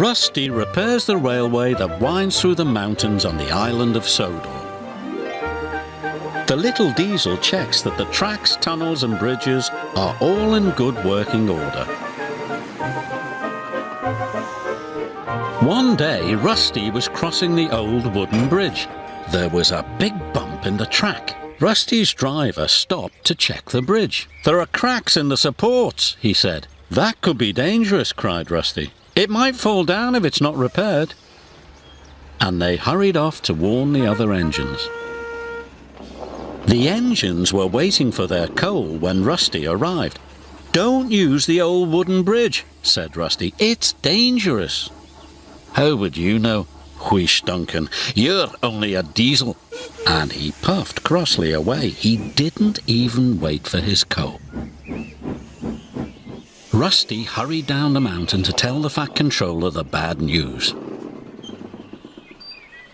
Rusty repairs the railway that winds through the mountains on the island of Sodor. The little diesel checks that the tracks, tunnels and bridges are all in good working order. One day, Rusty was crossing the old wooden bridge. There was a big bump in the track. Rusty's driver stopped to check the bridge. "There are cracks in the supports," he said. "That could be dangerous," cried Rusty. "It might fall down if it's not repaired." And they hurried off to warn the other engines. The engines were waiting for their coal when Rusty arrived. "Don't use the old wooden bridge," said Rusty. "It's dangerous." "How would you know?" wheezed Duncan. "You're only a diesel." And he puffed crossly away. He didn't even wait for his coal. Rusty hurried down the mountain to tell the Fat Controller the bad news.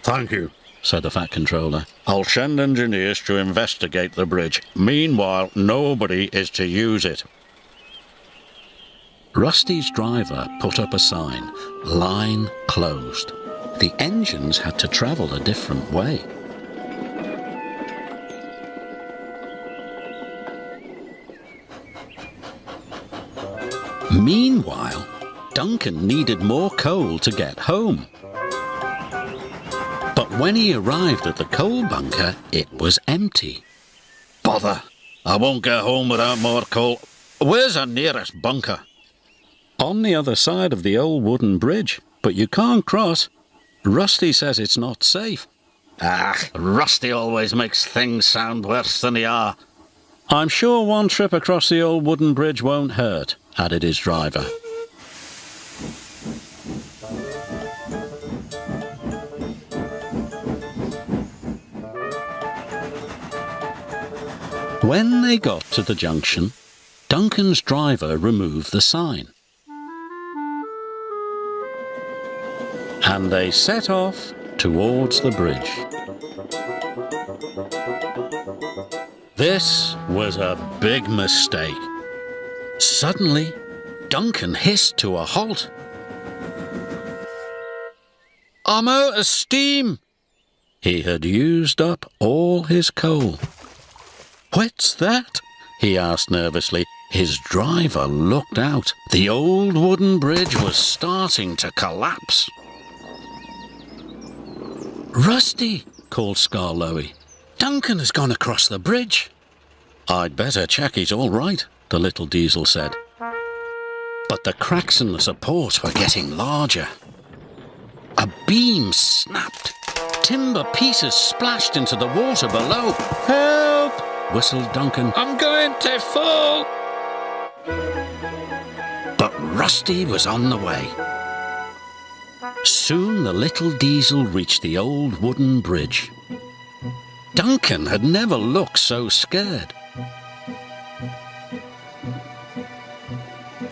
"Thank you," said the Fat Controller. "I'll send engineers to investigate the bridge. Meanwhile, nobody is to use it." Rusty's driver put up a sign, "Line closed." The engines had to travel a different way. Meanwhile, Duncan needed more coal to get home. But when he arrived at the coal bunker, it was empty. "Bother! I won't get home without more coal. Where's the nearest bunker?" "On the other side of the old wooden bridge, but you can't cross. Rusty says it's not safe." Rusty always makes things sound worse than they are. "I'm sure one trip across the old wooden bridge won't hurt," added his driver. When they got to the junction, Duncan's driver removed the sign. And they set off towards the bridge. This was a big mistake. Suddenly, Duncan hissed to a halt. "I'm out of steam!" He had used up all his coal. "What's that?" he asked nervously. His driver looked out. The old wooden bridge was starting to collapse. "Rusty!" called Skarloey. "Duncan has gone across the bridge." "I'd better check he's all right," the little diesel said. But the cracks in the support were getting larger. A beam snapped. Timber pieces splashed into the water below. "Help!" whistled Duncan. "I'm going to fall!" But Rusty was on the way. Soon the little diesel reached the old wooden bridge. Duncan had never looked so scared.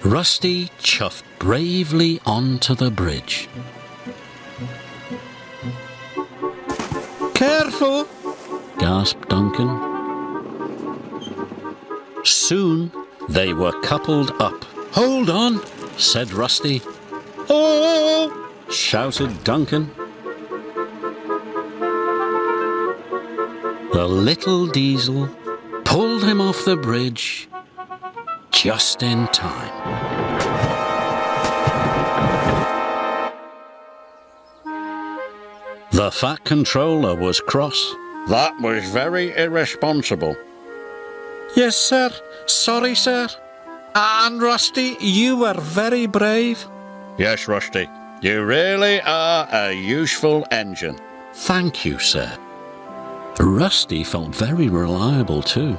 Rusty chuffed bravely onto the bridge. "Careful!" gasped Duncan. Soon they were coupled up. "Hold on!" said Rusty. "Oh!" shouted Duncan. The little diesel pulled him off the bridge just in time. The Fat Controller was cross. "That was very irresponsible." "Yes, sir. Sorry, sir. And Rusty, you were very brave." "Yes, Rusty. You really are a useful engine." "Thank you, sir." Rusty felt very reliable too.